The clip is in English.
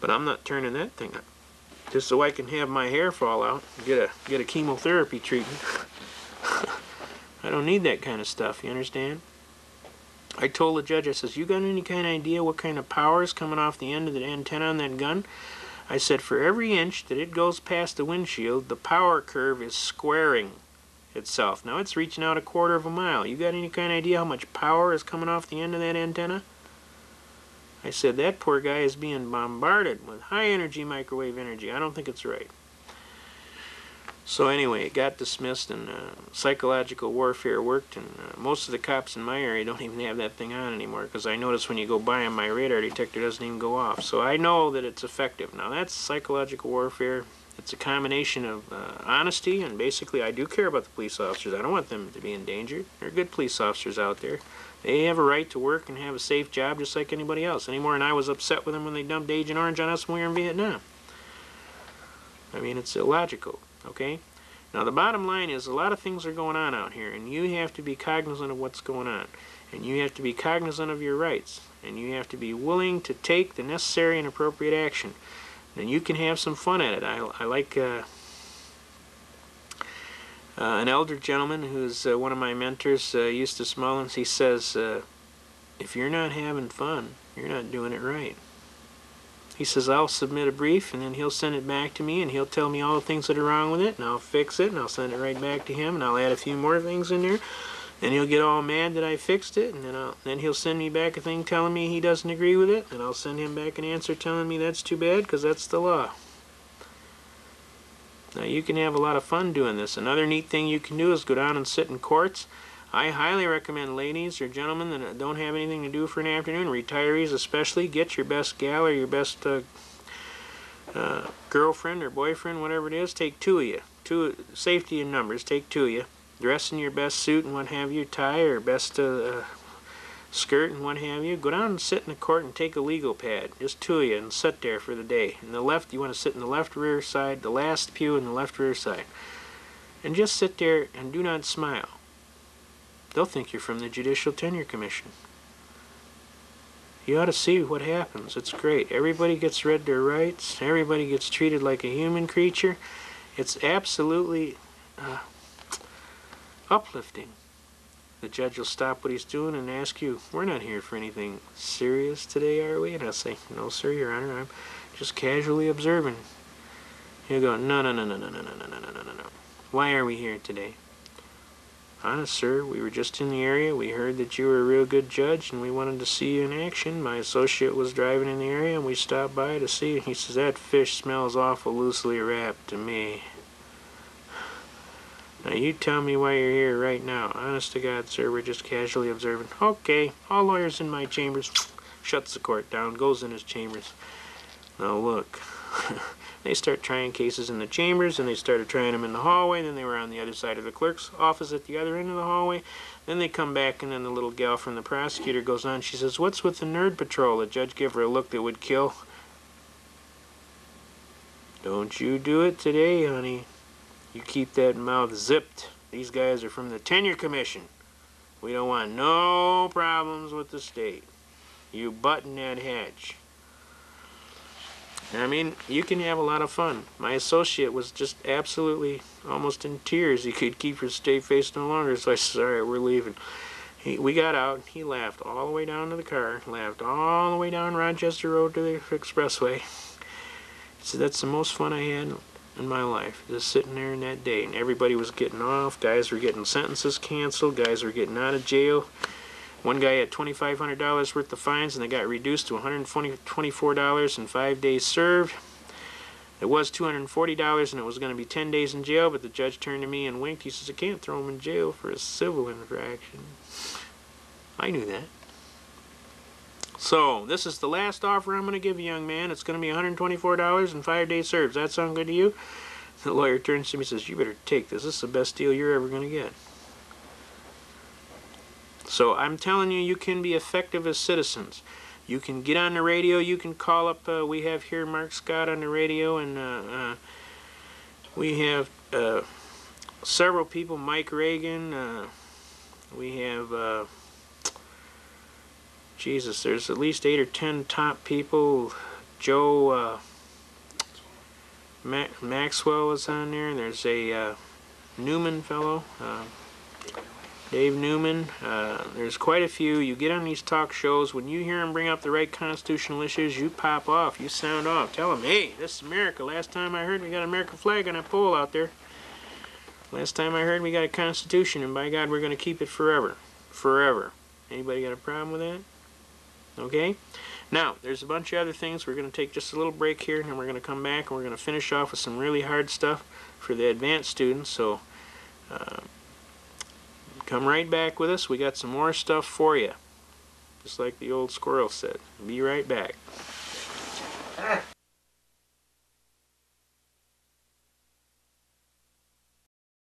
But I'm not turning that thing up just so I can have my hair fall out and get a chemotherapy treatment. I don't need that kind of stuff, you understand? I told the judge, I says, you got any kind of idea what kind of power is coming off the end of the antenna on that gun? I said, for every inch that it goes past the windshield, the power curve is squaring itself. Now it's reaching out 1/4 of a mile. You got any kind of idea how much power is coming off the end of that antenna? I said, that poor guy is being bombarded with high energy microwave energy. I don't think it's right. So anyway, it got dismissed, and psychological warfare worked, and most of the cops in my area don't even have that thing on anymore, because I notice when you go by on my radar detector, it doesn't even go off. So I know that it's effective. Now that's psychological warfare. It's a combination of honesty, and basically I do care about the police officers. I don't want them to be endangered. There are good police officers out there. They have a right to work and have a safe job just like anybody else. Any more than I was upset with them when they dumped Agent Orange on us when we were in Vietnam. I mean, it's illogical, okay? Now the bottom line is a lot of things are going on out here, and you have to be cognizant of what's going on. And you have to be cognizant of your rights. And you have to be willing to take the necessary and appropriate action. And you can have some fun at it. I like an elder gentleman who's one of my mentors, Eustace Mullins. He says, if you're not having fun, you're not doing it right. He says, I'll submit a brief, and then he'll send it back to me, and he'll tell me all the things that are wrong with it, and I'll fix it, and I'll send it right back to him, and I'll add a few more things in there, and he'll get all mad that I fixed it, and then he'll send me back a thing telling me he doesn't agree with it, and I'll send him back an answer telling me that's too bad, because that's the law. Now you can have a lot of fun doing this. Another neat thing you can do is go down and sit in courts. I highly recommend ladies or gentlemen that don't have anything to do for an afternoon, retirees especially, get your best gal or your best girlfriend or boyfriend, whatever it is, take 2 of you. Safety in numbers, take 2 of you. Dress in your best suit and what have you, tie or best skirt and what have you. Go down and sit in the court and take a legal pad, just 2 of you, and sit there for the day. In the left, you want to sit in the left rear side, the last pew in the left rear side. And just sit there and do not smile. They'll think you're from the Judicial Tenure Commission. You ought to see what happens. It's great. Everybody gets read their rights. Everybody gets treated like a human creature. It's absolutely uplifting. The judge will stop what he's doing and ask you, we're not here for anything serious today, are we? And I'll say, no, sir, Your Honor, I'm just casually observing. He'll go, no. Why are we here today? Honest, sir, we were just in the area. We heard that you were a real good judge, and we wanted to see you in action. My associate was driving in the area, and we stopped by to see you. He says, that fish smells awful loosely wrapped to me. Now, you tell me why you're here right now. Honest to God, sir, we're just casually observing. Okay, all lawyers in my chambers. Shuts the court down, goes in his chambers. Now, look. They start trying cases in the chambers, and they started trying them in the hallway. Then they were on the other side of the clerk's office at the other end of the hallway. Then they come back, and then the little gal from the prosecutor goes on. She says, what's with the nerd patrol? The judge gave her a look that would kill. Don't you do it today, honey. You keep that mouth zipped. These guys are from the Tenure Commission. We don't want no problems with the state. You button that hatch. I mean, you can have a lot of fun. My associate was just absolutely almost in tears. He could keep his straight face no longer, so I said, all right, we're leaving. We got out. He laughed all the way down to the car, laughed all the way down Rochester Road to the expressway. He said, that's the most fun I had in my life, just sitting there in that day. And everybody was getting off. Guys were getting sentences canceled. Guys were getting out of jail. One guy had $2,500 worth of fines, and they got reduced to $124 and 5 days served. It was $240, and it was going to be 10 days in jail, but the judge turned to me and winked. He says, I can't throw him in jail for a civil infraction. I knew that. So, this is the last offer I'm going to give you, young man. It's going to be $124 and 5 days served. Does that sound good to you? The lawyer turns to me and says, you better take this. This is the best deal you're ever going to get. So I'm telling you, you can be effective as citizens. You can get on the radio. You can call up. We have here Mark Scott on the radio, and we have several people. Mike Reagan. We have Jesus. There's at least 8 or 10 top people. Joe Maxwell was on there. There's a Newman fellow, Dave Newman. There's quite a few. You get on these talk shows, when you hear them bring up the right constitutional issues, you pop off, you sound off. Tell them, hey, this is America. Last time I heard we got an American flag on that pole out there. Last time I heard we got a constitution, and by God, we're going to keep it forever. Forever. Anybody got a problem with that? Okay? Now, there's a bunch of other things. We're going to take just a little break here, and then we're going to come back, and we're going to finish off with some really hard stuff for the advanced students. So, come right back with us. We got some more stuff for you. Just like the old squirrel said. Be right back.